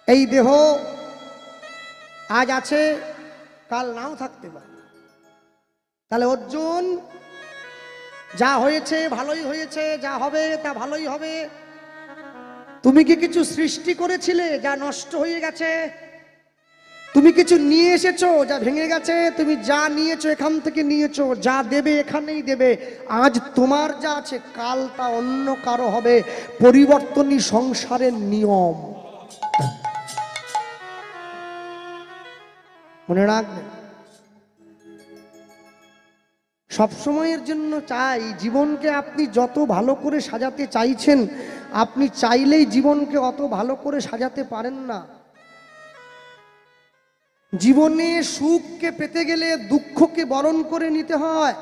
এই দেহ আজ আছে, কাল নাও থাকতে পারে। তাহলে অর্জুন, যা হয়েছে ভালোই হয়েছে, যা হবে তা ভালোই হবে। তুমি কি কিছু সৃষ্টি করেছিলে যা নষ্ট হয়ে গেছে? তুমি কিছু নিয়ে এসেছো যা ভেঙে গেছে? তুমি যা নিয়েছো এখান থেকে নিয়েছো, যা দেবে এখানেই দেবে। আজ তোমার যা আছে কাল তা অন্য কারো হবে। পরিবর্তনই সংসারের নিয়ম, মনে রাখবেন। সবসময়ের জন্য চাই, জীবনকে আপনি যত ভালো করে সাজাতে চাইছেন, আপনি চাইলেই জীবনকে অত ভালো করে সাজাতে পারেন না। জীবনে সুখকে পেতে গেলে দুঃখকে বরণ করে নিতে হয়।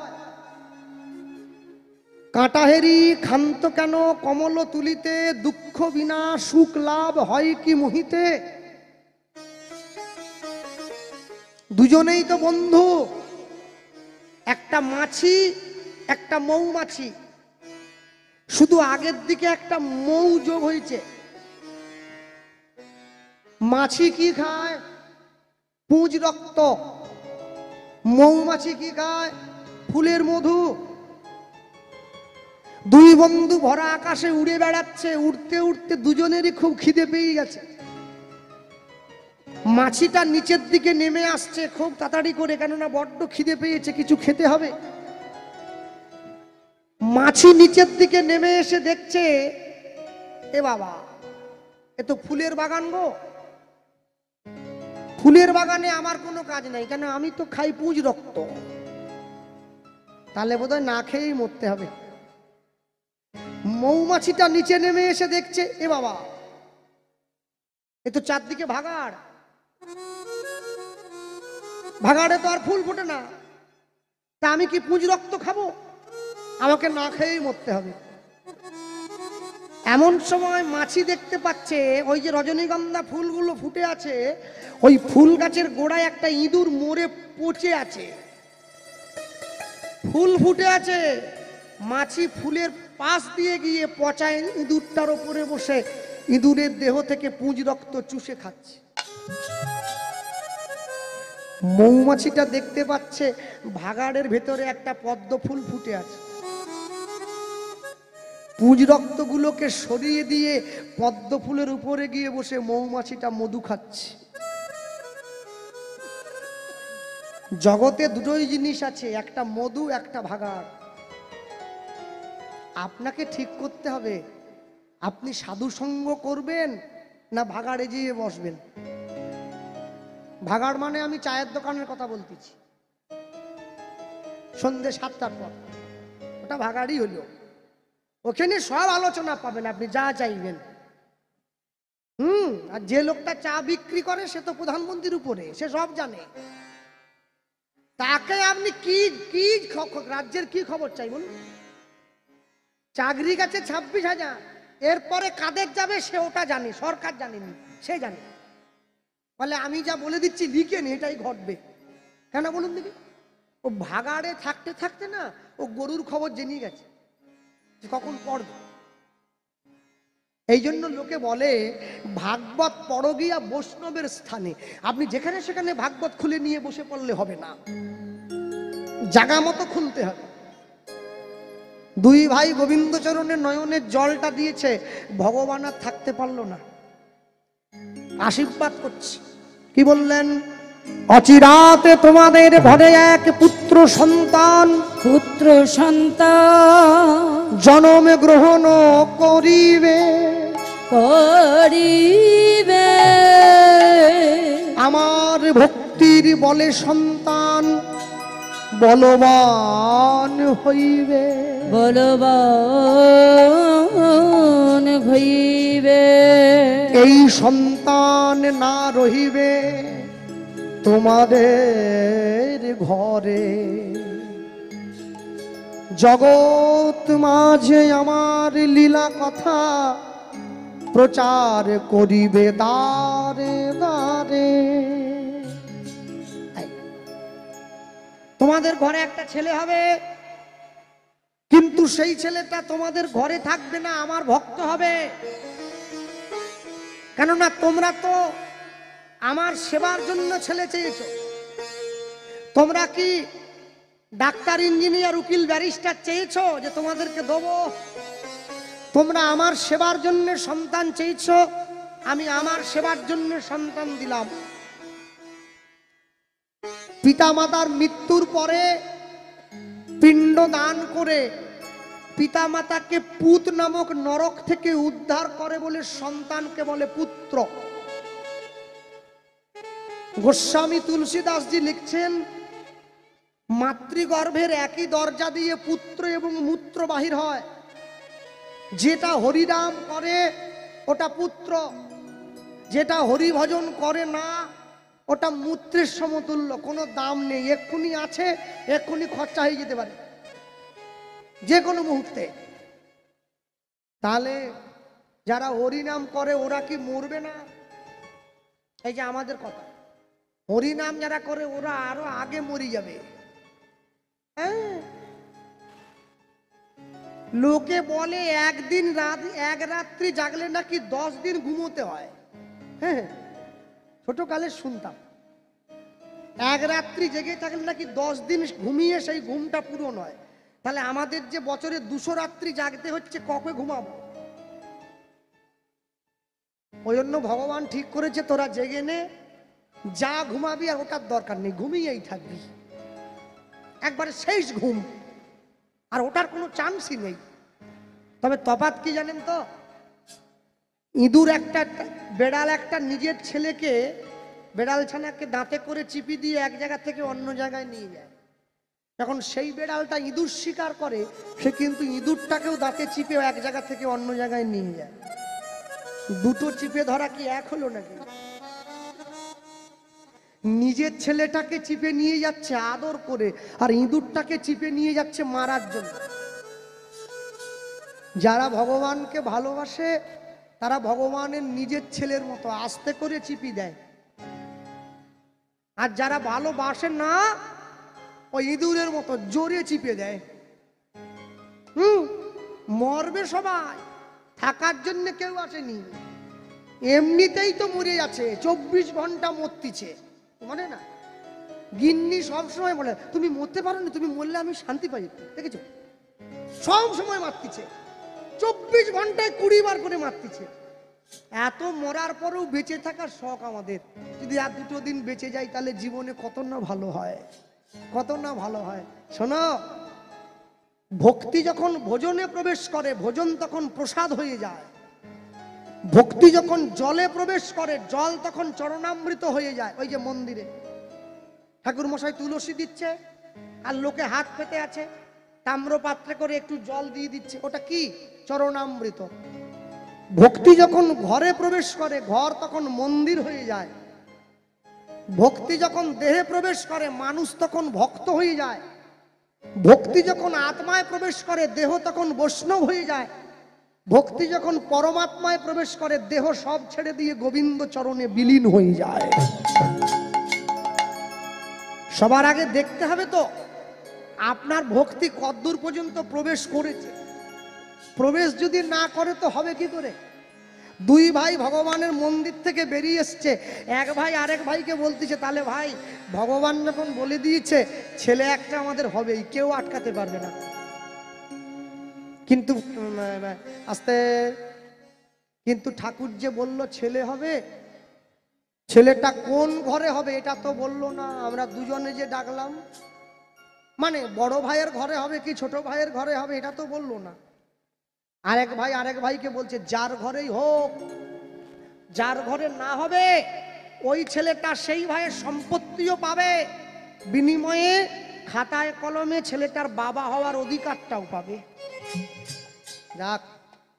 কাঁটাহেরি ক্ষান্ত কেন কমল তুলিতে, দুঃখ বিনা সুখ লাভ হয় কি মোহিতে। দুজনেই তো বন্ধু, একটা মাছি একটা মৌমাছি, শুধু আগের দিকে একটা মৌ যোগ হয়েছে। মাছি কি খায়? পুঁজ রক্ত। মৌমাছি কি খায়? ফুলের মধু। দুই বন্ধু ভরা আকাশে উড়ে বেড়াচ্ছে, উড়তে উড়তে দুজনেরই খুব খিদে পেয়ে গেছে। মাছিটা নিচের দিকে নেমে আসছে খুব তাড়াতাড়ি করে, কেননা বড্ড খিদে পেয়েছে, কিছু খেতে হবে। মাছি নিচের দিকে নেমে এসে দেখছে, এ বাবা, এ তো ফুলের বাগান গো। ফুলের বাগানে আমার কোনো কাজ নাই, কেন আমি তো খাই পুঁজ রক্ত। তাহলে বোধহয় না খেয়েই মরতে হবে। মৌমাছিটা নিচে নেমে এসে দেখছে, এ বাবা, এ তো চারদিকে ভাগাড়, ভাগাড়ে তো আর ফুল ফোটে না, তা আমি কি পুঁজ রক্ত খাবো? আমাকে না খেয়েই মরতে হবে। এমন সময় মাছি দেখতে পাচ্ছে ওই যে রজনীগন্ধা ফুলগুলো ফুটে আছে, ওই ফুল গাছের গোড়ায় একটা ইঁদুর মরে পচে আছে। ফুল ফুটে আছে, মাছি ফুলের পাশ দিয়ে গিয়ে পচা ইঁদুরটার উপরে বসে ইঁদুরের দেহ থেকে পুঁজ রক্ত চুষে খাচ্ছে। মৌমাছিটা দেখতে পাচ্ছে ভাগাড়ের ভেতরে একটা পদ্ম ফুল ফুটে আছে। পুঁজ রক্তগুলোকে সরিয়ে দিয়ে পদ্ম ফুলের উপরে গিয়ে বসে মৌমাছিটা মধু খাচ্ছে। জগতে দুটোই জিনিস আছে, একটা মধু, একটা ভাগাড়। আপনাকে ঠিক করতে হবে, আপনি সাধু সঙ্গ করবেন না ভাগাড়ে গিয়ে বসবেন। ভাগাড় মানে আমি চায়ের দোকানের কথা বলতেছি, সন্ধ্যে 7টার পর, ওটা ভাগাড়ই হলো। ওখানে সব আলোচনা পাবেন, আপনি যা চাইবেন। আর যে লোকটা চা বিক্রি করে সে তো প্রধানমন্ত্রীর উপরে, সে সব জানে। তাকে আপনি কি কি রাজ্যের কি খবর চাই বলুন? চাকরি গেছে 26,000, এরপরে কাদের যাবে সে ওটা জানে, সরকার জানেনি, সে জানে। বলে আমি যা বলে দিচ্ছি লিখে নি, এটাই ঘটবে। কেন বলুন দেখি? ও ভাগাড়ে থাকতে থাকতে না, ও গরুর খবর জেনে গেছে কখন পড়বে। এই জন্য লোকে বলে ভাগবত পড়ো গিয়া বৈষ্ণবের স্থানে। আপনি যেখানে সেখানে ভাগবত খুলে নিয়ে বসে পড়লে হবে না, জায়গা মতো খুলতে হবে। দুই ভাই গোবিন্দচরণের নয়নের জলটা দিয়েছে, ভগবান আর থাকতে পারলো না, আশীর্বাদ করছি। কি বললেন? অচিরাতে তোমাদের ঘরে এক পুত্র সন্তান, পুত্র সন্তান জনমে গ্রহণ করিবে, করিবে। আমার ভক্তির বলে সন্তান বলবান হইবে, বলবান হইবে। এই সন্তান না রহিবে তোমাদের ঘরে। জগৎ মাঝে আমার লীলা কথা প্রচার করিবে দ্বারে দ্বারে। তোমাদের ঘরে একটা ছেলে হবে, কিন্তু সেই ছেলেটা তোমাদের ঘরে থাকবে না, আমার ভক্ত হবে। কেননা তোমরা তো আমার সেবার জন্য ছেলে চেয়েছো। তোমরা কি ডাক্তার, ইঞ্জিনিয়ার, উকিল, ব্যারিস্টার চেয়েছো যে তোমাদেরকে দেবো? তোমরা আমার সেবার জন্য সন্তান চেয়েছো, আমি আমার সেবার জন্য সন্তান দিলাম। পিতামাতার মৃত্যুর পরে পিণ্ড দান করে পিতামাতাকে পুত নামক নরক থেকে উদ্ধার করে বলে সন্তানকে বলে পুত্র। গোস্বামী তুলসীদাসজি লিখছেন, মাতৃগর্ভের একই দরজা দিয়ে পুত্র এবং মূত্র বাহির হয়। যেটা হরিনাম করে ওটা পুত্র, যেটা হরিভজন করে না ওটা মূত্রের সমতুল্য, কোনো দাম নেই। এক্ষুনি আছে, এক্ষুনি খরচা হয়ে যেতে পারে যে কোনো মুহূর্তে। তাহলে যারা হরিনাম করে ওরা কি মরবে না? এই যে আমাদের কথা, হরিনাম যারা করে ওরা আরো আগে মরে যাবে। হ্যাঁ, লোকে বলে একদিন এক রাত্রি জাগলে নাকি 10 দিন ঘুমোতে হয়। হ্যাঁ, ছোটকালে শুনতাম এক রাত্রি জেগে থাকলে নাকি 10 দিন ঘুমিয়ে সেই ঘুমটা পূরণ হয়। তাহলে আমাদের যে বছরে 200 রাত্রি জাগতে হচ্ছে, কবে ঘুমাবো? ওই জন্য ভগবান ঠিক করেছে তোরা জেগে নে, যা ঘুমাবি আর ওটার দরকার নেই, ঘুমিয়েই থাকবি, একবারে শেষ ঘুম, আর ওটার কোনো চান্সই নেই। তবে তফাৎ কি জানেন তো? ইঁদুর একটা, বেড়াল একটা নিজের ছেলেকে, বেড়াল ছানাকে দাঁতে করে চিপি দিয়ে এক জায়গা থেকে অন্য জায়গায় নিয়ে যায়। যখন সেই বেড়ালটা ইঁদুর শিকার করে, সে কিন্তু ইঁদুরটাকেও দাঁতে চিপে এক জায়গা থেকে অন্য জায়গায় নিয়ে যায়। দুটো চিপে ধরা কি এক হলো নাকি? নিজের ছেলেটাকে চিপে নিয়ে যাচ্ছে আদর করে, আর ইঁদুরটাকে চিপে নিয়ে যাচ্ছে মারার জন্য। যারা ভগবানকে ভালোবাসে তারা ভগবানের নিজের ছেলের মতো আস্তে করে চিপি দেয়, আর যারা ভালোবাসে না ওই ইঁদুরের মতো জোরে চিপে দেয়। মরবে সবাই, থাকার জন্য কেউ আসেনি, এমনিতেই তো মরে যাচ্ছে, 24 ঘন্টা মরতিছে। মানে না, গিন্নি সবসময় বলে তুমি মরতে পারো না, তুমি মরলে আমি শান্তি পাই, দেখেছো? সব সময় মারতিছে, 24 ঘন্টায় 20 বার করে মারতিছে। এত মরার পরেও বেঁচে থাকার শখ আমাদের। যদি আর 2 দিন বেঁচে যাই তাহলে জীবনে কত না ভালো হয়, কত না ভালো হয়। শোনো, ভক্তি যখন ভোজনে প্রবেশ করে, ভোজন তখন প্রসাদ হয়ে যায়। ভক্তি যখন জলে প্রবেশ করে, জল তখন চরণামৃত হয়ে যায়। ওই যে মন্দিরে ঠাকুর মশাই তুলসী দিচ্ছে আর লোকে হাত পেতে আছে, তাম্র পাত্রে করে একটু জল দিয়ে দিচ্ছে, ওটা কি? চরণামৃত। ভক্তি যখন ঘরে প্রবেশ করে, ঘর তখন মন্দির হয়ে যায়। ভক্তি যখন দেহে প্রবেশ করে, মানুষ তখন ভক্ত হয়ে যায়। ভক্তি যখন আত্মায় প্রবেশ করে, দেহ তখন বৈষ্ণব হয়ে যায়। ভক্তি যখন পরমাত্মায় প্রবেশ করে, দেহ সব ছেড়ে দিয়ে গোবিন্দ চরণে বিলীন হয়ে যায়। সবার আগে দেখতে হবে তো আপনার ভক্তি কতদূর পর্যন্ত প্রবেশ করেছে। প্রবেশ যদি না করে তো হবে কি করে? 2 ভাই ভগবানের মন্দির থেকে বেরিয়ে এসছে, এক ভাই আরেক ভাইকে বলতেছে, তাহলে ভাই ভগবান যখন বলে দিয়েছে ছেলে একটা আমাদের হবেই, কেউ আটকাতে পারবে না। কিন্তু কিন্তু ঠাকুর যে বলল ছেলে হবে, ছেলেটা কোন ঘরে হবে এটা তো বললো না। আমরা দুজনে যে ডাকলাম, মানে বড় ভাইয়ের ঘরে হবে কি ছোট ভাইয়ের ঘরে হবে এটা তো বললো না। আরেক ভাই আরেক ভাইকে বলছে যার ঘরেই হোক, যার ঘরে না হবে ওই ছেলেটা সেই ভাইয়ের সম্পত্তিও পাবে, বিনিময়ে খাতায় কলমে ছেলেটার বাবা হওয়ার অধিকারটাও পাবে। যাক,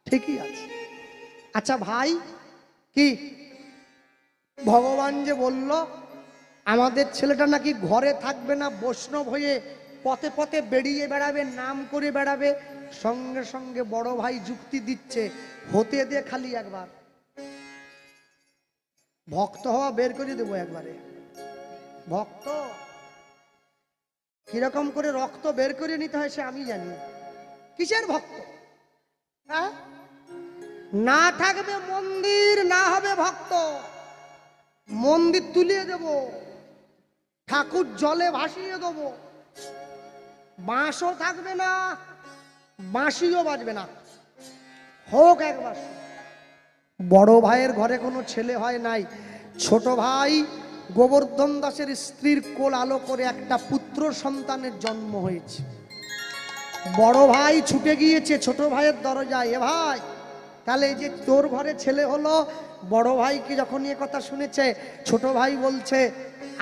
ঠিকই আছে। আচ্ছা ভাই, কি ভগবান যে বলল আমাদের ছেলেটা নাকি ঘরে থাকবে না, বৈষ্ণব হয়ে পথে পথে বেরিয়ে বেড়াবে, নাম করে বেড়াবে, সঙ্গে সঙ্গে বড় ভাই যুক্তি দিচ্ছে, হতে দে খালি একবার, ভক্ত হওয়া বের করে দেবো একবারে। ভক্ত কিরকম করে রক্ত বের করে নিতে হয় সে আমি জানি। কিসের ভক্ত? হ্যাঁ, না থাকবে মন্দির, না হবে ভক্ত। মন্দির তুলিয়ে দেব, ঠাকুর জলে ভাসিয়ে দেব, বাঁশও থাকবে না, বাঁশিও বাজবে না। হোক একবার। বড় ভাইয়ের ঘরে কোনো ছেলে হয় নাই, ছোট ভাই গোবর্ধন দাসের স্ত্রীর কোল আলো করে একটা পুত্র সন্তানের জন্ম হয়েছে। বড় ভাই ছুটে গিয়েছে ছোট ভাইয়ের দরজায়, এ ভাই তাহলে এই যে তোর ঘরে ছেলে হলো। বড় ভাইকে যখন এ কথা শুনেছে, ছোট ভাই বলছে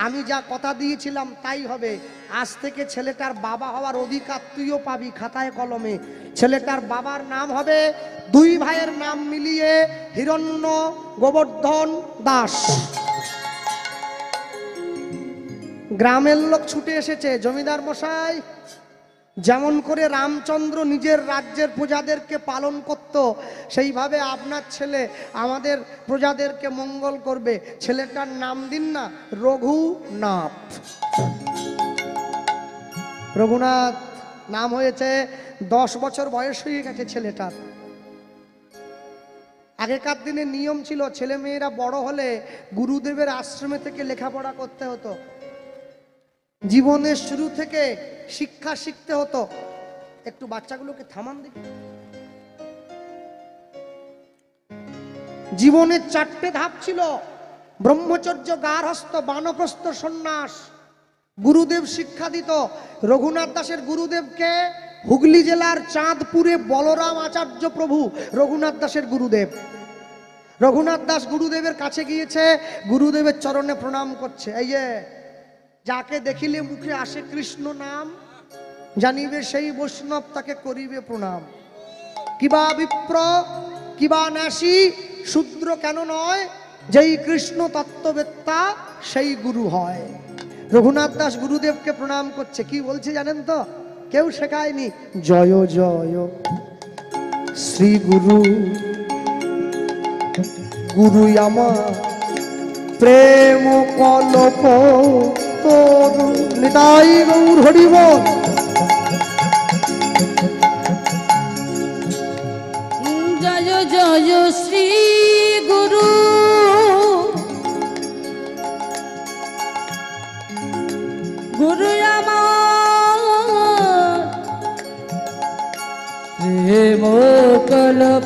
আমি যা কথা দিয়েছিলাম তাই হবে। আজ থেকে ছেলেটার বাবা হওয়ার অধিকার তুইও পাবি খাতায় কলমে। ছেলেটার বাবার নাম হবে, দুই ভাইয়ের নাম মিলিয়ে হিরণ্য গোবর্ধন দাস। গ্রামের লোক ছুটে এসেছে, জমিদার মশাই যেমন করে রামচন্দ্র নিজের রাজ্যের প্রজাদেরকে পালন করত, সেইভাবে আপনার ছেলে আমাদের প্রজাদেরকে মঙ্গল করবে। ছেলেটার নাম দিন না রঘুনাথ। রঘুনাথ নাম হয়েছে। 10 বছর বয়স হয়ে গেছে ছেলেটার। আগেকার দিনে নিয়ম ছিল, ছেলে মেয়েরা বড় হলে গুরুদেবের আশ্রমে থেকে লেখাপড়া করতে হতো, জীবনের শুরু থেকে শিক্ষা শিখতে হতো। একটু বাচ্চাগুলোকে থামান দিন। জীবনের 4টে ধাপ ছিল, ব্রহ্মচর্য, গার্হস্থ, বানপ্রস্থ, সন্ন্যাস। গুরুদেব শিক্ষা দিত। রঘুনাথ দাসের গুরুদেবকে হুগলি জেলার চাঁদপুরে বলরাম আচার্য প্রভু রঘুনাথ দাসের গুরুদেব। রঘুনাথ দাস গুরুদেবের কাছে গিয়েছে, গুরুদেবের চরণে প্রণাম করছে। এই যে যাকে দেখিলে মুখে আসে কৃষ্ণ নাম, জানিবে সেই বৈষ্ণব তাকে করিবে প্রণাম। কিবা বিপ্র কিবা নাসি, শূদ্র কেন নয়, যেই কৃষ্ণ তত্ত্ববেত্তা সেই গুরু হয়। রঘুনাথ দাস গুরুদেবকে প্রণাম করছে। কি বলছে জানেন তো? কেউ শেখায়নি। জয় জয় শ্রী গুরু, গুরু আমার প্রেম কলপ তোর, নিতাই গৌর হরি বল। জয় জয় শ্রী গুরু, গুরু আমার প্রেম কল্পতরু।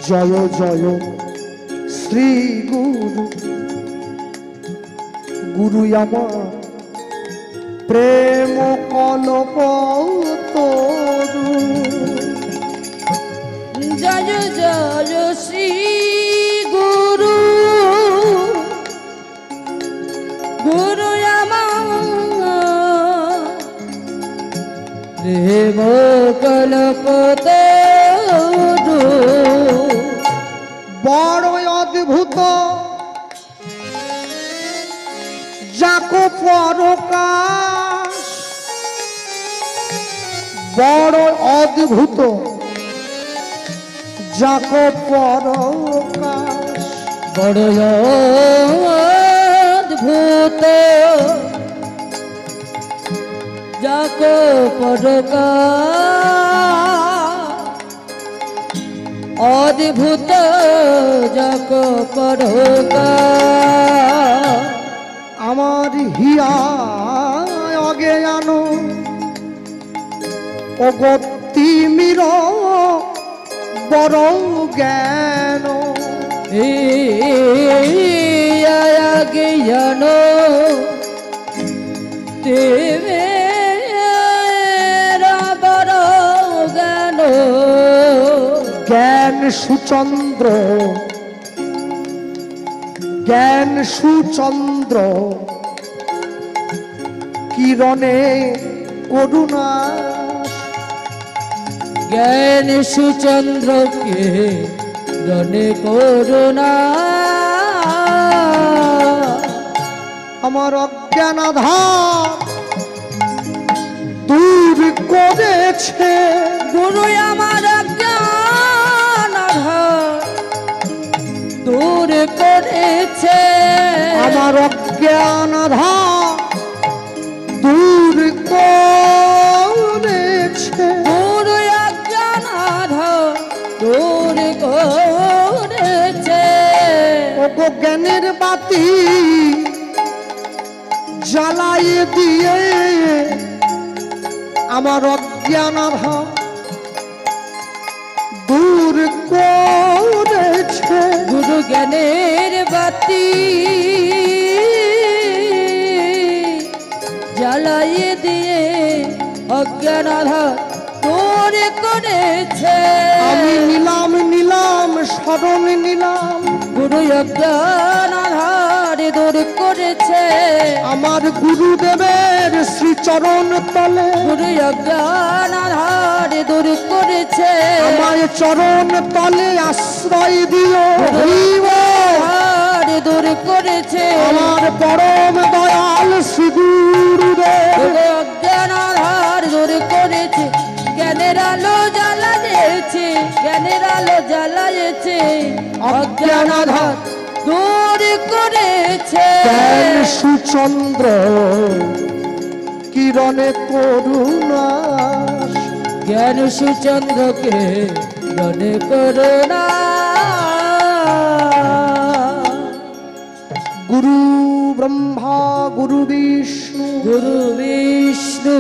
জয় জয় শ্রী গুরু, গুরু আমার প্রেম কলপ তোরু। জয় জয় শ্রী গুরু, গুরু আমার প্রেম কল্পতরু। বড় অদ্ভুত যাকো পরকাশ, বড় অদ্ভুত যাকো পরকাশ। বড় অদ্ভুত যাকো পরকাশ, অদ্ভুত যাকো পরকাশ। আমার হিয়া অজ্ঞান অগতি মির বড় জ্ঞান। জ্ঞান দেবে বড় জ্ঞান। জ্ঞান সুচন্দ্র, জ্ঞান সুচন্দ্র কিরণে করুণা। জ্ঞান সুচন্দ্রকে রণে করুণা। আমার অজ্ঞান আধার দূর করেছে, গুরু আমার জ্ঞান দূর করেছে। আমার অজ্ঞান আধার দূর করে দূর করেছে। ওগো জ্ঞানের বাতি জ্বালাইয়ে দিয়ে আমার অজ্ঞান আধার দূর করেছে। গুরু জ্ঞানের বাতি জ্বালাইয়ে দিয়ে অজ্ঞান আধার দূর করেছে। আমি নিলাম নিলাম শরণ নিলাম, গুরু অজ্ঞান আধার দূর করেছে। আমার গুরুদেবের শ্রীচরণ তলে গুরু অজ্ঞান আধার দূর করেছে। আমার চরণ তলে আশ্রয় দিও, আধার দূর করেছে। আমার পরম দয়াল শ্রী গুরুদেব গুরু অজ্ঞান আধার দূর করেছে। জ্ঞানের আলো জ্বালায়েছে, জ্ঞানের আলো জ্বালায়েছে, অজ্ঞান আধার দূর করেছে। জ্ঞান সুচন্দ্র কিরণে করুণা, জ্ঞান সুচন্দ্রকে রণে করুণা। গুরু ব্রহ্মা গুরু বিষ্ণু গুরু বিষ্ণু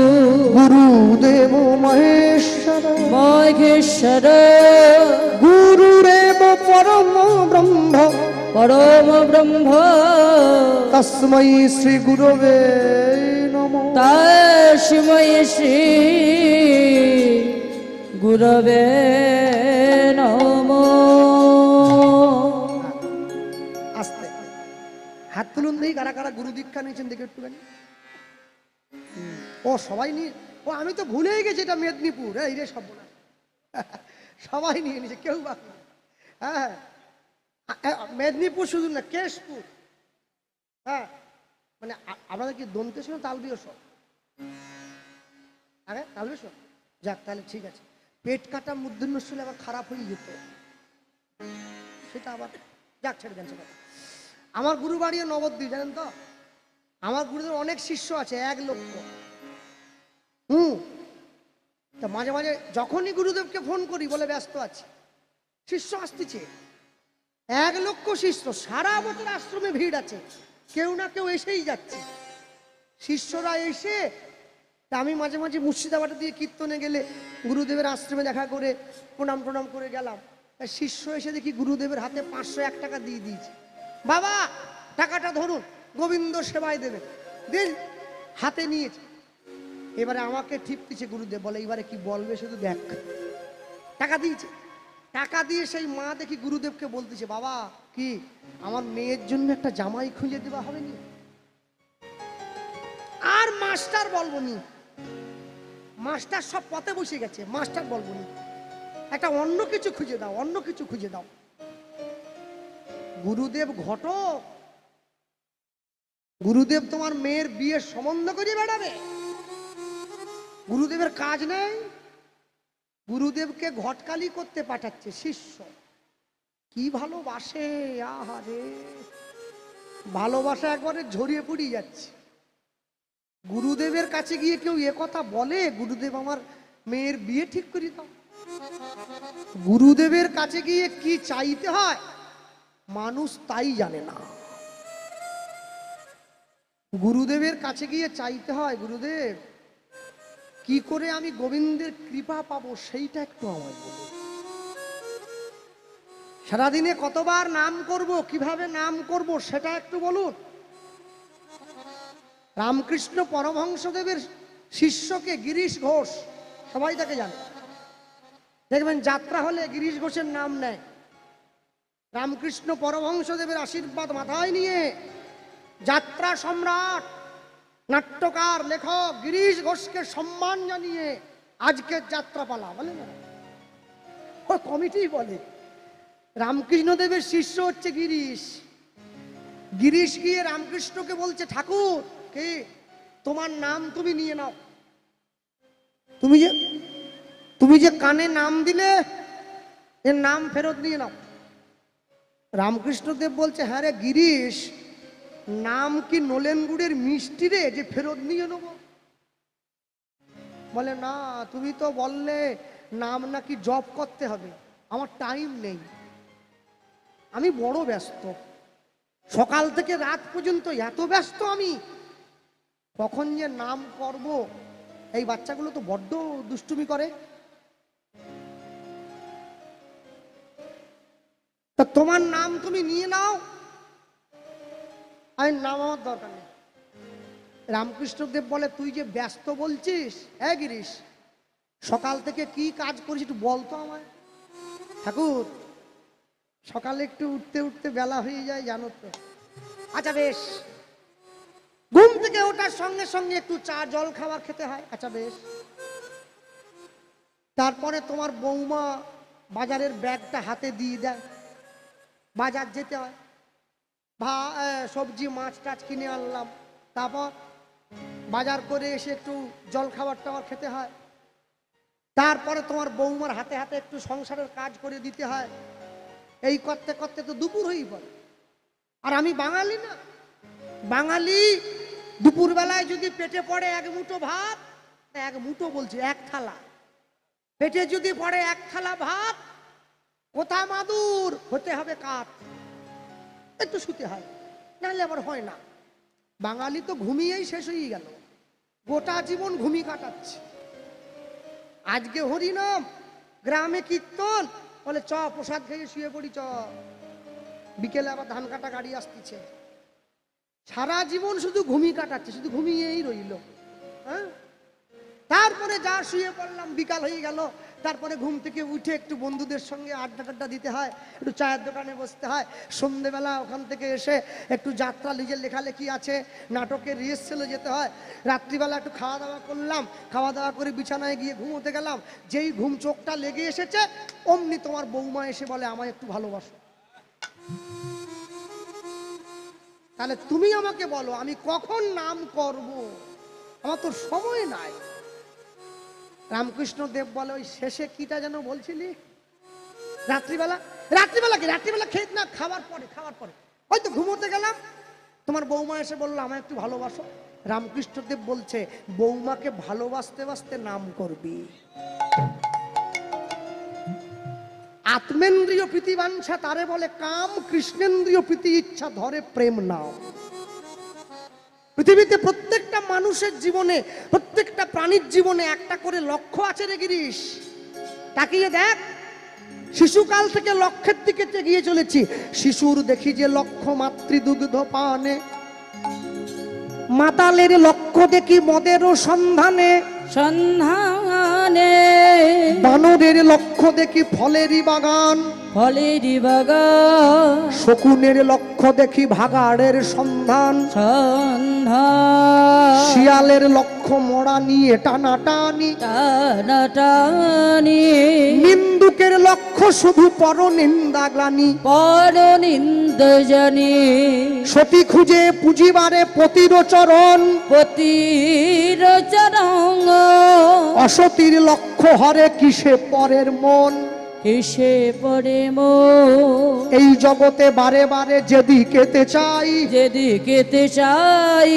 গুরুদেব মহেশ্বর মহেশ্বর গুরুরেব পরম ব্রহ্ম পরম ব্রহ্ম তস্मै শ্রী গুরবে নমঃ। তস্मै শ্রী গুরবে নমঃ। আস্তে হাত তুলুন দেখি কারা কারা গুরু দীক্ষা নিয়েছেন দেখে একটুখানি। ও সবাই নিয়ে, ও আমি তো ভুলেই গেছি এটা মেদিনীপুর। এই রে সব বলা সবাই নিয়ে নিয়েছে, কেউ বাকি নেই। হ্যাঁ মেদিনীপুর শুধু না, কেশপুর। হ্যাঁ মানে আপনাদের কি দন্তেশ্বর তালবিও সব আগে তালবেশ্বর? যাক তাহলে ঠিক আছে। পেট কাটা মূর্ধন্যস্থল আবার খারাপ হয়ে যেত, সেটা আবার যাক ছেড়ে দেন সেটা। আমার গুরু বাড়িও নবদ্বীপ, জানেন তো? আমার গুরুদের অনেক শিষ্য আছে, 1 লক্ষ। তা মাঝে মাঝে যখনই গুরুদেবকে ফোন করি বলে ব্যস্ত আছে, শিষ্য আসতেছে। 1 লক্ষ শিষ্য, সারা বছর আশ্রমে ভিড় আছে, কেউ না কেউ এসেই যাচ্ছে। শিষ্যরা এসে তা আমি মাঝে মাঝে মুর্শিদাবাদ দিয়ে কীর্তনে গেলে গুরুদেবের আশ্রমে দেখা করে প্রণাম প্রণাম করে গেলাম। শিষ্য এসে দেখি গুরুদেবের হাতে 501 টাকা দিয়ে দিয়েছে। বাবা টাকাটা ধরুন, গোবিন্দ সেবায় দেবেন। দিন, হাতে নিয়েছে। এবারে আমাকে ঠিপতেছে গুরুদেব, বলে এবারে কি বলবে শুধু দেখ। টাকা দিয়েছে, টাকা দিয়ে সেই মা দেখি গুরুদেবকে বলতেছে, বাবা কি আমার মেয়ের জন্য একটা জামাই খুঁজে দেওয়া হবে নি? আর মাস্টার বলবো নি, মাস্টার সব পথে বসে গেছে, মাস্টার বলবো নি, একটা অন্য কিছু খুঁজে দাও, অন্য কিছু খুঁজে দাও। গুরুদেব ঘটক, গুরুদেব তোমার মেয়ের বিয়ের সম্বন্ধ করে বেড়াবে? গুরুদেবের কাজ নেই? গুরুদেবকে ঘটকালি করতে পাঠাচ্ছে শিষ্য। কি ভালোবাসে, আহারে ভালোবাসা একবারে ঝরিয়ে পড়িয়ে যাচ্ছে। গুরুদেবের কাছে গিয়ে কেউ এ কথা বলে, গুরুদেব আমার মেয়ের বিয়ে ঠিক করে দাও? গুরুদেবের কাছে গিয়ে কি চাইতে হয় মানুষ তাই জানে না। গুরুদেবের কাছে গিয়ে চাইতে হয়, গুরুদেব কি করে আমি গোবিন্দের কৃপা পাবো সেইটা একটু আমার বলুন। সারাদিনে কতবার নাম করব, কিভাবে নাম করব সেটা একটু বলুন। রামকৃষ্ণ পরমহংসদেবের শিষ্যকে গিরিশ ঘোষ, সবাই তাকে জানে। দেখবেন যাত্রা হলে গিরিশ ঘোষের নাম নেয়। রামকৃষ্ণ পরমহংসদেবের আশীর্বাদ মাথায় নিয়ে যাত্রা সম্রাট নাট্যকার লেখক গিরিশ ঘোষকে সম্মান জানিয়ে আজকের যাত্রাপালা বলে না, ওই কমিটি বলে। রামকৃষ্ণদেবের শিষ্য হচ্ছে গিরিশ। গিরিশ গিয়ে রামকৃষ্ণকে বলছে, ঠাকুর কে তোমার নাম তুমি নিয়ে নাও, তুমি যে কানে নাম দিলে এর নাম ফেরত নিয়ে নাও। রামকৃষ্ণদেব বলছে, হ্যাঁ রে গিরিশ, নাম কি নলেন গুড়ের মিষ্টি রে যে ফেরত নিয়ে নেব? বলে না, তুমি তো বললে নাম নাকি জপ করতে হবে। আমার টাইম নেই, আমি বড় ব্যস্ত, সকাল থেকে রাত পর্যন্ত এত ব্যস্ত আমি, কখন যে নাম করব। এই বাচ্চাগুলো তো বড্ড দুষ্টুমি করে। তা তোমার নাম তুমি নিয়ে নাও, আমি নাম আমার দরকার নেই। রামকৃষ্ণদেব বলে, তুই যে ব্যস্ত বলছিস, হ্যাঁ গিরিশ, সকাল থেকে কি কাজ করিস একটু বলতো আমায়। ঠাকুর, সকালে একটু উঠতে উঠতে বেলা হয়ে যায় জানো তো। আচ্ছা বেশ, ঘুম থেকে ওঠার সঙ্গে সঙ্গে একটু চা জল খাবার খেতে হয়। আচ্ছা বেশ, তারপরে তোমার বৌমা বাজারের ব্যাগটা হাতে দিয়ে দেয়, বাজার যেতে হয়, সবজি মাছ টাছ কিনে আনলাম, তারপর বাজার করে এসে একটু জল খাবার টাবার খেতে হয়, তারপরে তোমার বৌমার হাতে হাতে একটু সংসারের কাজ করে দিতে হয়। এই করতে করতে তো দুপুর হয়ে পড়ে। আর আমি বাঙালি না, বাঙালি দুপুরবেলায় যদি পেটে পড়ে এক মুঠো ভাত, এক মুঠো বলছি এক থালা, পেটে যদি পড়ে এক থালা ভাত, কোথা মাদুর হতে হবে কাত, একটু শুতে হয়, নাহলে আবার হয় না। বাঙালি তো ঘুমিয়েই শেষ হয়ে গেল, গোটা জীবন ঘুমিয়ে কাটাচ্ছে। আজকে হরিনাম, গ্রামে কীর্তন, বলে চ প্রসাদ খেয়ে শুয়ে পড়ি, চ বিকেলে আবার ধান কাটা গাড়ি আসতেছে। সারা জীবন শুধু ঘুমিয়ে কাটাচ্ছে, শুধু ঘুমিয়েই রইল। হ্যাঁ, তারপরে যা শুয়ে পড়লাম, বিকাল হয়ে গেল, তারপরে ঘুম থেকে উঠে একটু বন্ধুদের সঙ্গে আড্ডা টাড্ডা দিতে হয়, একটু চায়ের দোকানে বসতে হয়, সন্ধেবেলা ওখান থেকে এসে একটু যাত্রা নিজের লেখালেখি আছে, নাটকের রিহার্সেলে যেতে হয়, রাত্রিবেলা একটু খাওয়া দাওয়া করলাম, খাওয়া দাওয়া করে বিছানায় গিয়ে ঘুমোতে গেলাম। যেই ঘুম চোখটা লেগে এসেছে, অমনি তোমার বৌমা এসে বলে, আমায় একটু ভালোবাসো। তাহলে তুমি আমাকে বলো, আমি কখন নাম করব? আমার তো সময় নাই। রামকৃষ্ণ দেব বলে, ওই শেষে কিটা যেন বলছিলি, রাত্রিবেলা, রাত্রিবেলা কি, রাত্রিবেলা খেয়ে না, খাওয়ার পরে, খাওয়ার পরে হয়তো ঘুমোতে গেলাম, তোমার বৌমা এসে বললো আমায় একটু ভালোবাসো। রামকৃষ্ণ দেব বলছে, বৌমাকে ভালোবাসতে বাসতে নাম করবি। আত্মেন্দ্রিয় প্রীতি বাঞ্ছা তারে বলে কাম, কৃষ্ণেন্দ্রিয় প্রীতি ইচ্ছা ধরে প্রেম নাম। পৃথিবীতে প্রত্যেকটা মানুষের জীবনে, প্রত্যেকটা প্রাণীর জীবনে একটা করে লক্ষ্য আছে রে গিরিশ। তাকিয়ে দেখ, শিশুকাল থেকে লক্ষ্যের দিকে এগিয়ে চলেছি। শিশুর দেখি যে লক্ষ্য মাতৃদুগ্ধ পানে, মাতালের লক্ষ্য দেখি মদেরও সন্ধানে সন্ধানে, বানরের লক্ষ্য দেখি ফলেরই বাগান, ফলেরই বাগান, শকুনের লক্ষ্য দেখি ভাগাড়ের সন্ধান, সন্ধান, শিয়ালের লক্ষ্য মরা নিয়ে টানাটানি, টানাটানি, নিন্দুকের লক্ষ্য শুধু পরনিন্দা গ্লানি, পরনিন্দা জানি, সতী খুঁজে পুঁজিবারে পতির চরণ, পতির চরণ, অসতীর লক্ষ্য হরে কিসে পরের মন, কিসে পড়ে মো, এই জগতে বারে বারে যেদিকেতে চাই, যেদিকেতে চাই,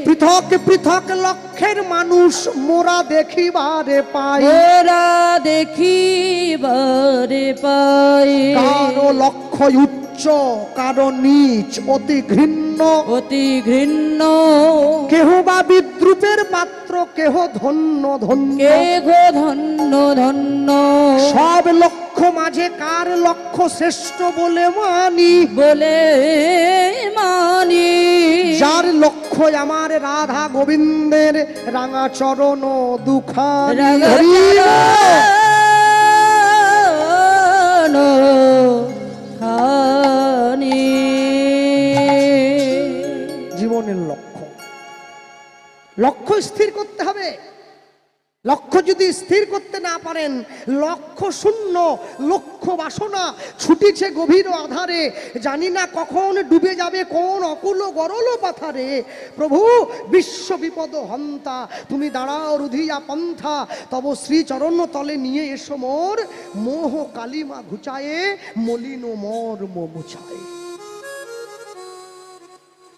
পৃথক পৃথক লক্ষ্যের মানুষ মোরা দেখিবারে পাই, ওরা দেখিবারে পাই, কারো লক্ষ্য উচ্চ, কারো নিচ, অতি ঘৃণ্য, অতি ঘৃণ্য, কেহ বা বিদ্রুপের পাত্র, কেহ ধন্য ধন্য, কেহ ধন্য ধন্য, সব লক্ষ্য মাঝে কার লক্ষ্য শ্রেষ্ঠ বলে মানি, বলে মানি, যার লক্ষ্য আমার রাধা গোবিন্দের রাঙা চরণ দুখানি। জীবনের লক্ষ্য, লক্ষ্য স্থির করতে হবে। লক্ষ্য যদি স্থির করতে না পারেন, লক্ষ্য শূন্য, লক্ষ্য বাসনা ছুটিছে গভীর আধারে, জানি না কখন ডুবে যাবে কোন অকুল গরল পাথারে। প্রভু বিশ্ব বিপদ হন্তা, তুমি দাঁড়াও রুধিয়া পন্থা, তব শ্রী চরণ তলে নিয়ে এসো মোর, মোহ কালিমা ঘুচায়ে মলিন মর্ম মুছায়ে।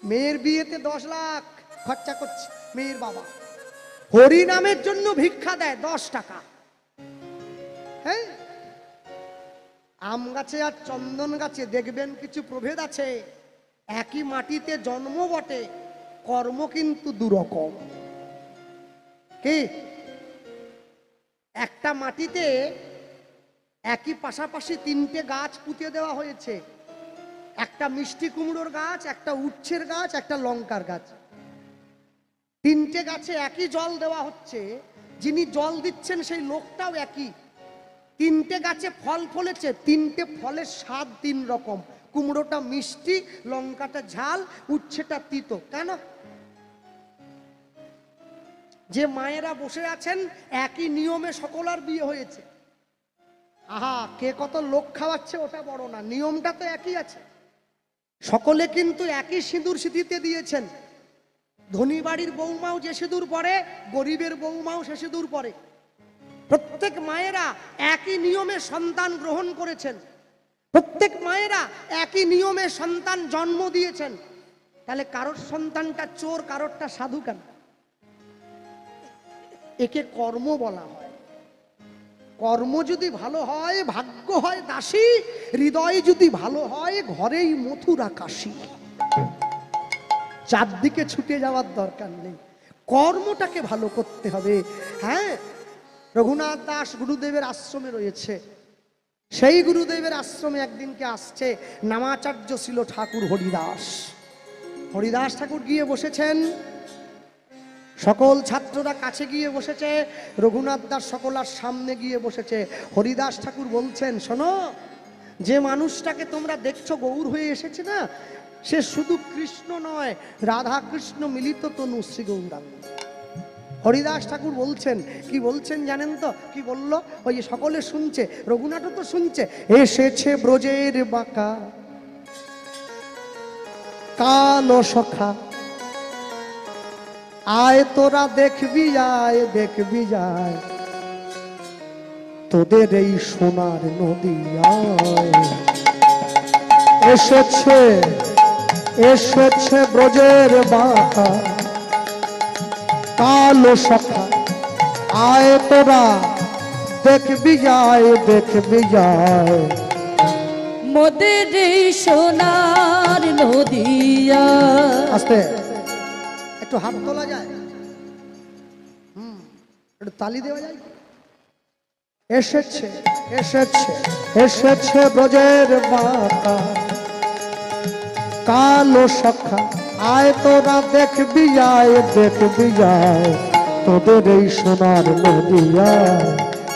মেয়ের বিয়েতে 10 লাখ খরচা করছে মেয়ের বাবা, হরি নামের জন্য ভিক্ষা দেয় 10 টাকা। হ্যাঁ, আম গাছে আর চন্দন গাছে দেখবেন কিছু প্রভেদ আছে। একই মাটিতে জন্ম বটে, কর্ম কিন্তু দুরকম। কি? একটা মাটিতে একই পাশাপাশি তিনটে গাছ পুঁতে দেওয়া হয়েছে, একটা মিষ্টি কুমড়োর গাছ, একটা উচ্ছের গাছ, একটা লঙ্কার গাছ। তিনটে গাছে একই জল দেওয়া হচ্ছে, যিনি জল দিচ্ছেন সেই লোকটাও একই। তিনটে গাছে ফল ফলেছে, তিনটে ফলের স্বাদ তিন রকম, কুমড়োটা মিষ্টি, লঙ্কাটা ঝাল, উচ্ছেটা তিতো। কেন? যে মায়েরা বসে আছেন একই নিয়মে সকলার বিয়ে হয়েছে। আহা, কে কত লোক খাওয়াচ্ছে ওটা বড় না, নিয়মটা তো একই আছে। সকলে কিন্তু একই সিঁদুর সিঁথিতে দিয়েছেন। ধনী বাড়ির বৌমাও যে সিঁদুর পরে, গরিবের বৌমাও সে সিঁদুর পরে। প্রত্যেক মায়েরা একই নিয়মে সন্তান গ্রহণ করেছেন, প্রত্যেক মায়েরা একই নিয়মে সন্তান জন্ম দিয়েছেন। তাহলে কারোর সন্তানটা চোর, কারোরটা সাধু কেন? একে কর্ম বলা হয়। কর্ম যদি ভালো হয় ভাগ্য হয় দাসী, হৃদয় যদি ভালো হয় ঘরেই মথুরা কাশী। চারদিকে ছুটে যাওয়ার দরকার নেই, কর্মটাকে ভালো করতে হবে। হ্যাঁ, রঘুনাথ দাস গুরুদেবের আশ্রমে রয়েছে। সেই গুরুদেবের আশ্রমে একদিনকে আসছে নামাচার্য ছিল ঠাকুর হরিদাস। হরিদাস ঠাকুর গিয়ে বসেছেন, সকল ছাত্ররা কাছে গিয়ে বসেছে, রঘুনাথ দাস সকলার সামনে গিয়ে বসেছে। হরিদাস ঠাকুর বলছেন, শোনো, যে মানুষটাকে তোমরা দেখছো গৌর হয়ে এসেছে না, সে শুধু কৃষ্ণ নয়, রাধা কৃষ্ণ মিলিত তনু শ্রী গৌরাঙ্গ। হরিদাস ঠাকুর বলছেন, কি বলছেন জানেন তো? কি বলল? ওই যে সকলে শুনছে, রঘুনাথও তো শুনছে, এসেছে ব্রজের বাঁকা কালো সখা, আয় তোরা দেখবি যায়, দেখবি যায় তোদের এই সোনার নদী আয়। এসেছে এসেছে ব্রজের বাঁকা কালো সখা, আয় তোরা দেখবি যায়, দেখবি যায় মোদের এই সোনার নদিয়া। আস্তে একটু হাত তোলা যায়, একটু তালি দেওয়া যায়। এসেছে এসেছে এসেছে ব্রজের বাঁকা কালো সখা, আয় তোরা দেখবি যায়, দেখবি যায় তোদের এই সোনার নদিয়া।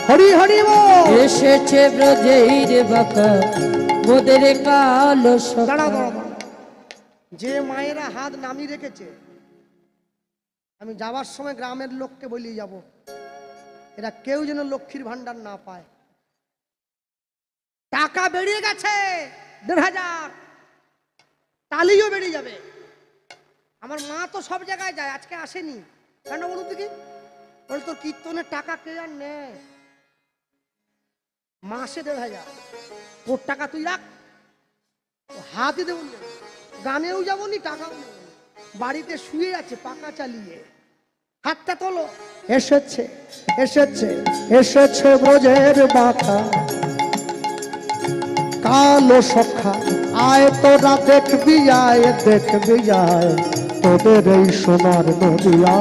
হরি হরি বল। এসেছে ব্রজের বাঁকা মোদের কালো সখা। দাঁড়া দাঁড়া, যে মায়েরা হাত নামিয়ে রেখেছে, আমি যাবার সময় গ্রামের লোককে বলি যাব, এরা কেউ যেন লক্ষ্মীর ভান্ডার না পায়। টাকা বেরিয়ে গেছে ১,৫০০, তালিও বেরিয়ে যাবে। আমার মা তো সব জায়গায় যায়, আজকে আসেনি কেন বলুন দেখি? বল, তোর কীর্তনের টাকা কে আর নেয়? মাসে ১,৫০০, তোর টাকা তুই রাখ, হাতই দেব, গানেও যাবো নি, টাকাও নেব, বাড়িতে শুয়ে আছে পাকা চালিয়ে, হাতটা তোলো। এসেছে এসেছে এসেছে ব্রজের বাঁকা কালো সখা, আয় তোরা দেখবি যায়, দেখবি যায় তোদের এই সোনার নদিয়া।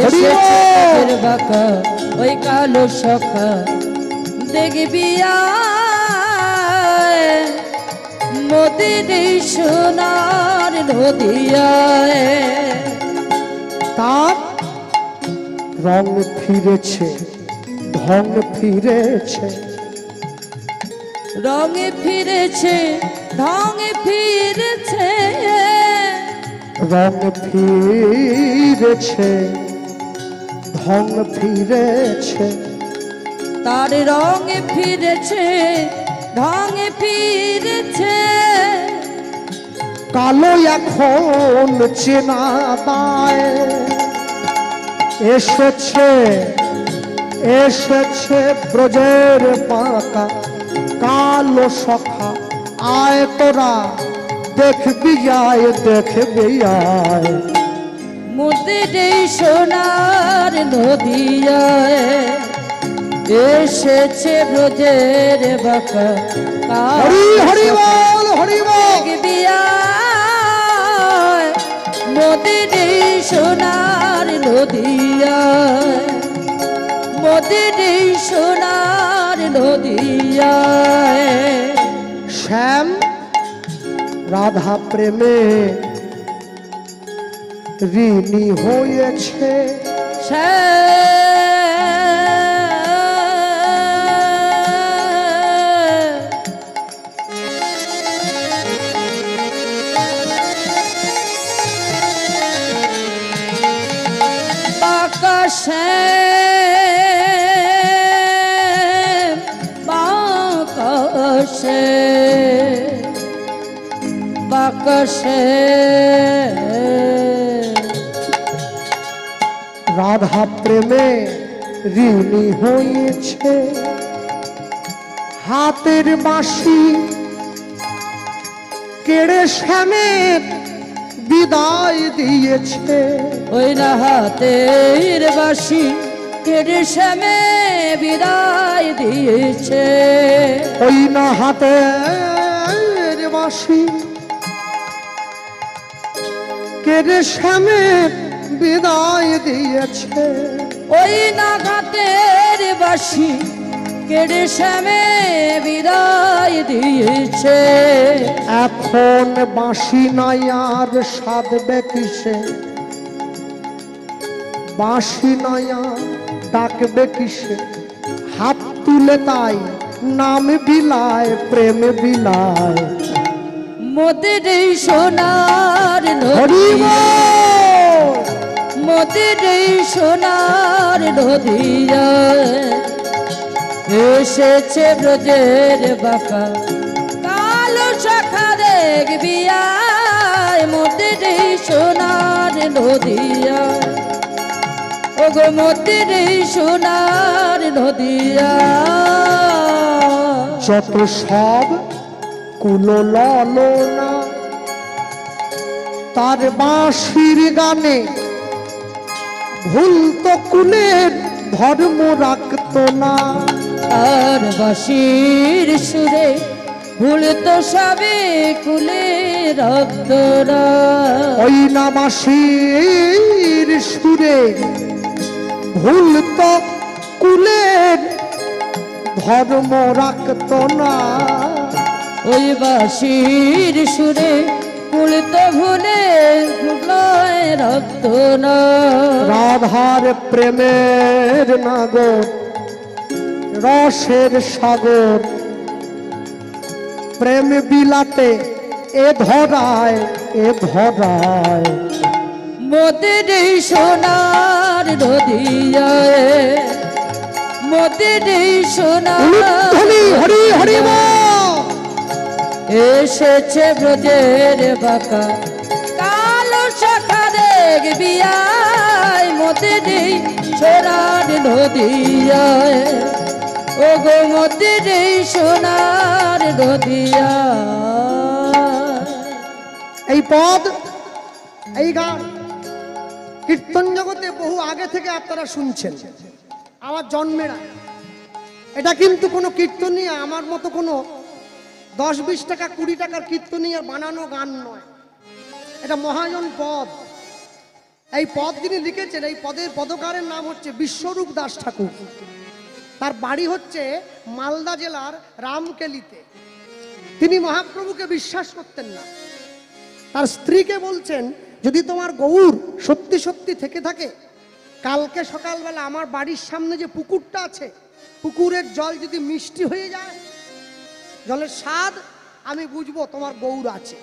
এসেছে ব্রজের বাঁকা ওই কালো সখা, দেখবি আয় মোদের এই সোনার নদিয়া। তার রং ফিরেছে, ঢং ফিরেছে, রঙে ফিরেছে, ঢঙে ফিরেছে, রং ফিরেছে, ঢং ফিরেছে, তার রঙে ফিরেছে, ঢঙে ফিরেছে। কালো এখন চেনা দায়, এসেছে এসেছে ব্রজের বাঁকা কালো সখা, আয় তোরা দেখবি যায়, দেখবি যায় মোদের এই সোনার নদিয়ায়। এসেছে ব্রজের বাঁকা হরি হরি বল হরি বল। বিয়ায় মোদের সোনার নদিয়ায়, মোদের সোনার নদিয়ায়। শ্যাম রাধা প্রেমে ঋণী হয়েছে, বাকাশে বাকাশে বাকাশে রাধা প্রেমে ঋণী হয়েছে, হাতের বাঁশি কেড়ে শ্যামের বিদায় দিয়েছে। ওই না হাতের বাঁশি কেড়ে শ্যামে বিদায় দিয়েছে, ওই না হাতের বাঁশি কেড়ে শ্যামের বিদায় দিয়েছে। ওই না হাতের বাঁশি কেড়ে শ্যামে বিদায় দিয়েছে। এখন বাঁশি নাই আর সাধবে কিসে, বাঁশি নাই আর ডাকবে কিসে, হাত তুলে তাই নাম বিলায় প্রেম বিলায়। মোদের সোনার হরি নদী, বল। মোদের সোনার নদিয়ায় এসেছে ব্রজের বাঁকা কালো শাখা দেখবি আয়, মোদের সোনার নদিয়ায়। ওগো মোদের সোনার নদিয়ায়। যত সব কুলো ললনা তার বাঁশির গানে, ভুল তো কুলের ধর্ম রাখত না। আর বাঁশির সুরে ভুল তো সবে কুলে রক্তরা। ওই না বাঁশির সুরে ভুল তো কুলের ধর্ম রাখত না। ওই বাঁশির সুরে কুল তো ভুলে ভুলয় রক্ত না। রাধার প্রেমের নাগর রসের সাগর, প্রেম বিলাতে এ ধরায় এ ধরায়। মোদের সোনার নদিয়ায়, মোদের সোনার হরি হরি বল। এসেছে ব্রজের বাঁকা কালো শাখা দেখবি আয়, মোদের সোনার নদিয়ায়। ওগো মোদের সোনার নদিয়ায়। এই পদ এই গান কীর্তন জগতে বহু আগে থেকে আপনারা শুনছেন, আমার জন্মের আগে। এটা কিন্তু কোনো কীর্তনীয় আমার মতো কোনো 10-20 টাকা 20 টাকার কীর্তনীয় বানানো গান নয়, এটা মহাজন পদ। এই পদ যিনি লিখেছেন, এই পদের পদকারের নাম হচ্ছে বিশ্বরূপ দাস ঠাকুর। তার বাড়ি হচ্ছে মালদা জেলার রামকেলিতে। তিনি মহাপ্রভুকে বিশ্বাস করতেন না। তার স্ত্রীকে বলছেন, যদি তোমার গৌর সত্যি সত্যি থেকে থাকে, কালকে সকালবেলা আমার বাড়ির সামনে যে পুকুরটা আছে, পুকুরের জল যদি মিষ্টি হয়ে যায়, জলের স্বাদ আমি বুঝবো তোমার গৌর আছে।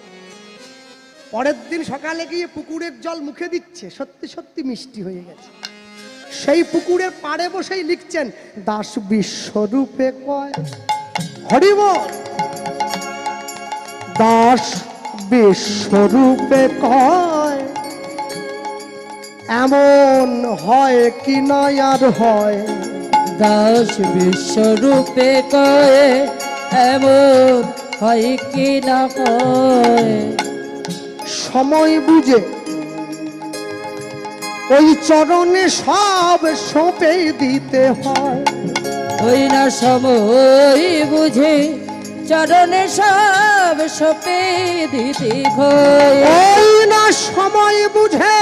পরের দিন সকালে গিয়ে পুকুরের জল মুখে দিচ্ছে, সত্যি সত্যি মিষ্টি হয়ে গেছে। সেই পুকুরের পাড়ে বসেই লিখছেন, দাস বিশ্বরূপে কয় হরি বল। দাস বিশ্বরূপে কয়, এমন হয় কি না আর হয়। দাস বিশ্বরূপে কয়ে এমন হয় কি না হয়। সময় বুঝে ওই চরণে সব সঁপে দিতে হয়। ওই না সময় বুঝে চরণে সব সপে দিতে হয় ওই না সময় বুঝে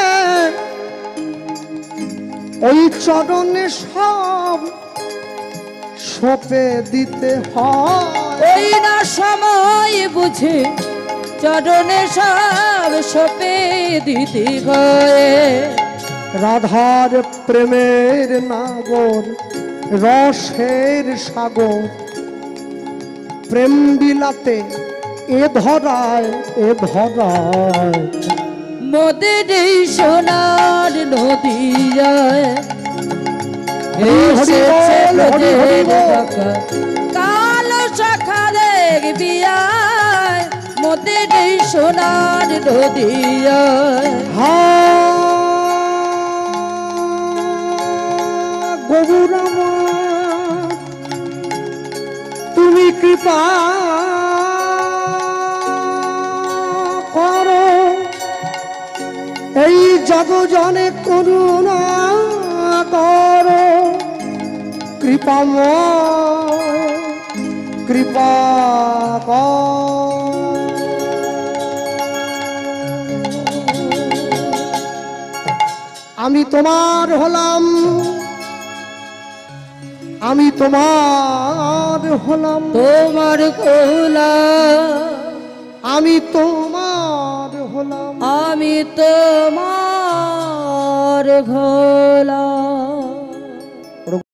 ওই চরণে সব সপে দিতে হয় ওই না সময় বুঝে চরণে সব সপে দিতে হয় রাধার প্রেমের নাগর রসের সাগর প্রেম বিলাতে এ ধরায় মোদের এই সোনার নদী যায় হরি বল, হরি হরি বল। কালো শাখা দেখবি আয় মোদের এই সোনার নদী যায় গৌরামা তুমি কৃপা করো এই জগজনে করুণা করো কৃপা আমি তোমার হলাম তোমার কোলা আমি তোমার হলাম আমি তোমার ঘোলা